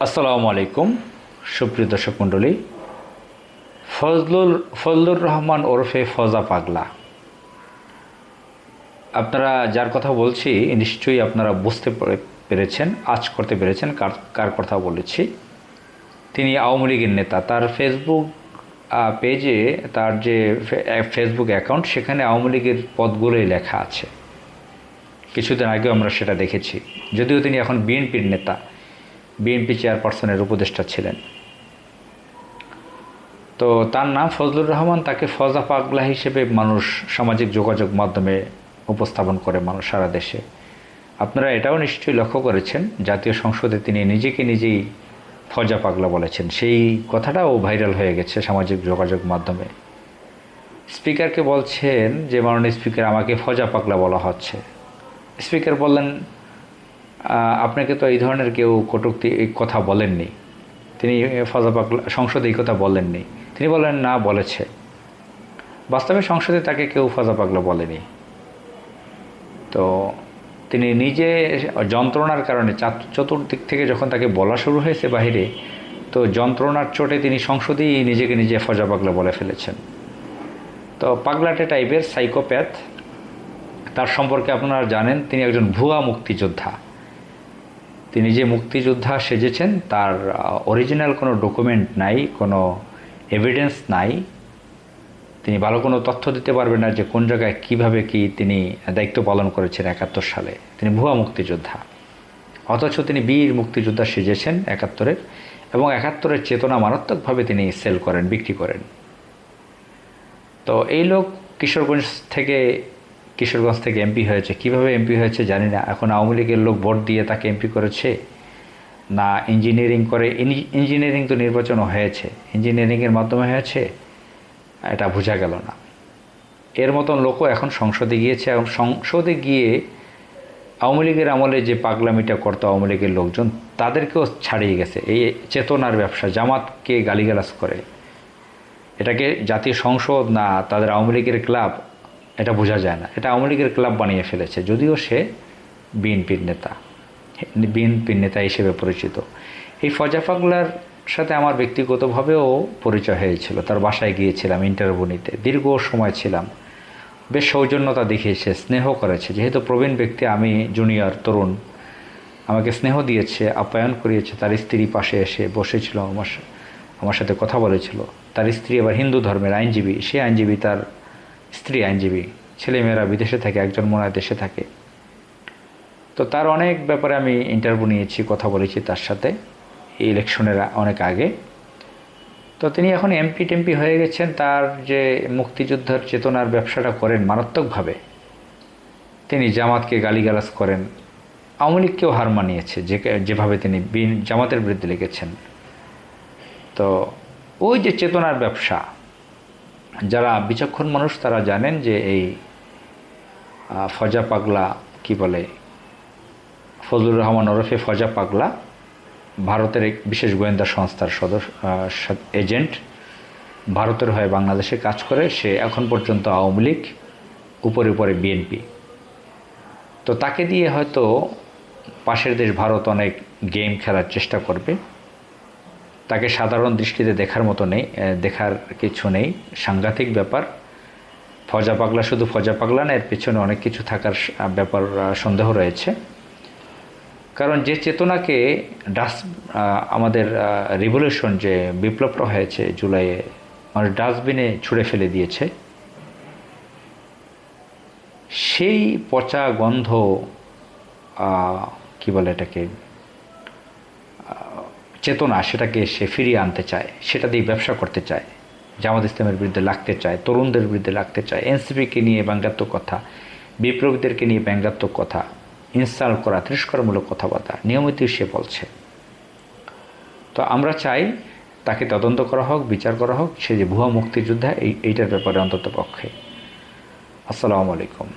আসসালামু আলাইকুম সুপ্রিয় দর্শক মণ্ডলী। ফজলুর রহমান ওরফে ফজা পাগলা, আপনারা যার কথা বলছি নিশ্চয়ই আপনারা বুঝতে পেরেছেন, আঁচ করতে পেরেছেন কার কথা বলেছি। তিনি আওয়ামী লীগের নেতা। তার ফেসবুক পেজে, তার যে ফেসবুক অ্যাকাউন্ট, সেখানে আওয়ামী লীগের পদগুলোই লেখা আছে। কিছুদিন আগেও আমরা সেটা দেখেছি, যদিও তিনি এখন বিএনপির নেতা, বিএনপি চেয়ারপারসনের উপদেষ্টা ছিলেন। তো তার নাম ফজলুর রহমান, তাকে ফজা পাগলা হিসেবে মানুষ সামাজিক যোগাযোগ মাধ্যমে উপস্থাপন করে মানুষ সারা দেশে। আপনারা এটাও নিশ্চয়ই লক্ষ্য করেছেন, জাতীয় সংসদে তিনি নিজেকে নিজেই ফজা পাগলা বলেছেন। সেই কথাটাও ভাইরাল হয়ে গেছে সামাজিক যোগাযোগ মাধ্যমে। স্পিকারকে বলছেন যে, মাননীয় স্পিকার, আমাকে ফজা পাগলা বলা হচ্ছে। স্পিকার বললেন, আপনাকে তো এই ধরনের কেউ কটূক্তি এই কথা বলেননি। তিনি ফজা পাগলা সংসদে এই কথা বলেননি। তিনি বলেন, না, বলেছে। বাস্তবে সংসদে তাকে কেউ ফজা পাগলা বলেনি। তো তিনি নিজে যন্ত্রণার কারণে চতুর্দিক থেকে যখন তাকে বলা শুরু হয়েছে বাহিরে, তো যন্ত্রণার চোটে তিনি সংসদেই নিজেকে নিজে ফজা পাগলা বলে ফেলেছেন। তো পাগলাটে টাইপের সাইকোপ্যাথ। তার সম্পর্কে আপনারা জানেন, তিনি একজন ভুয়া মুক্তিযোদ্ধা। তিনি যে মুক্তিযোদ্ধা সেজেছেন, তার অরিজিনাল কোনো ডকুমেন্ট নাই, কোনো এভিডেন্স নাই। তিনি ভালো কোনো তথ্য দিতে পারবেন না যে কোন জায়গায় কীভাবে কি তিনি দায়িত্ব পালন করেছেন ৭১ সালে। তিনি ভুয়া মুক্তিযোদ্ধা, অথচ তিনি বীর মুক্তিযোদ্ধা সেজেছেন ৭১-এর, এবং ৭১-এর চেতনা মারাত্মকভাবে তিনি সেল করেন, বিক্রি করেন। তো এই লোক কিশোরগঞ্জ থেকে এমপি হয়েছে। কিভাবে এমপি হয়েছে জানি না। এখন আওয়ামী লীগের লোক ভোট দিয়ে তাকে এমপি করেছে, না ইঞ্জিনিয়ারিং করে। ইঞ্জিনিয়ারিং তো নির্বাচনও হয়েছে, ইঞ্জিনিয়ারিংয়ের মাধ্যমে হয়েছে, এটা বোঝা গেল না। এর মতন লোকও এখন সংসদে গিয়েছে। এবং সংসদে গিয়ে আওয়ামী লীগের আমলে যে পাগলামিটা করতো আওয়ামী লীগের লোকজন, তাদেরকেও ছাড়িয়ে গেছে। এই চেতনার ব্যবসা, জামাতকে গালিগালাজ করে, এটাকে জাতীয় সংসদ না তাদের আওয়ামী লীগের ক্লাব, এটা বোঝা যায় না। এটা আওয়ামী লীগের ক্লাব বানিয়ে ফেলেছে, যদিও সে বিএনপির নেতা হিসেবে পরিচিত। এই ফজা পাগলার সাথে আমার ব্যক্তিগতভাবেও পরিচয় হয়েছিল। তার বাসায় গিয়েছিলাম ইন্টারভিউ নিতে, দীর্ঘ সময় ছিলাম। বেশ সৌজন্যতা দেখিয়েছে, স্নেহ করেছে। যেহেতু প্রবীণ ব্যক্তি, আমি জুনিয়র তরুণ, আমাকে স্নেহ দিয়েছে, আপ্যায়ন করিয়েছে। তার স্ত্রী পাশে এসে বসেছিল, আমার সাথে কথা বলেছিল। তার স্ত্রী আবার হিন্দু ধর্মের আইনজীবী। সে আইনজীবী, তার স্ত্রী আইনজীবী। ছেলেমেয়েরা বিদেশে থাকে, একজন মনে হয় দেশে থাকে। তো তার অনেক ব্যাপারে আমি ইন্টারভিউ নিয়েছি, কথা বলেছি তার সাথে, এই ইলেকশনের অনেক আগে। তো তিনি এখন টেমপি হয়ে গেছেন। তার যে মুক্তিযুদ্ধের চেতনার ব্যবসাটা করেন মারাত্মকভাবে। তিনি জামাতকে গালিগালাজ করেন, আওয়ামী লীগকেও হার মানিয়েছে যেভাবে তিনি জামাতের বিরুদ্ধে লেগেছেন। তো ওই যে চেতনার ব্যবসা, যারা বিচক্ষণ মানুষ তারা জানেন যে এই ফজা পাগলা, কি বলে, ফজলুর রহমান ওরফে ফজা পাগলা ভারতের এক বিশেষ গোয়েন্দা সংস্থার এজেন্ট। ভারতের হয়ে বাংলাদেশে কাজ করে। সে এখন পর্যন্ত আওয়ামী লীগ, উপরে বিএনপি। তো তাকে দিয়ে হয়তো পাশের দেশ ভারত অনেক গেম খেলার চেষ্টা করবে। তাকে সাধারণ দৃষ্টিতে দেখার কিছু নেই। সাংঘাতিক ব্যাপার। ফজা পাগলা শুধু ফজা পাগলা না, এর পেছনে অনেক কিছু থাকার ব্যাপার সন্দেহ রয়েছে। কারণ যে চেতনাকে আমাদের রিভলিউশন, যে বিপ্লবটা হয়েছে জুলাইয়ে, মানে ডাস্টবিনে ছুঁড়ে ফেলে দিয়েছে, সেই পচা গন্ধ, কি বলে এটাকে, চেতনা, সেটাকে সে ফিরিয়ে আনতে চায়। সেটা দিয়ে ব্যবসা করতে চায়, জামাত ইসলামের বিরুদ্ধে লাগতে চায়, তরুণদের বিরুদ্ধে লাগতে চায়, এনসিপিকে নিয়ে ব্যঙ্গাত্মক কথা, বিপ্লবীদেরকে নিয়ে ব্যঙ্গাত্মক কথা, ইনসাল্ট করা, তিরস্কারমূলক কথাবার্তা নিয়মিতই সে বলছে। তো আমরা চাই তাকে তদন্ত করা হোক, বিচার করা হোক। সে যে ভুয়া মুক্তিযোদ্ধা, এইটার ব্যাপারে অন্তত পক্ষে। আসসালামু আলাইকুম।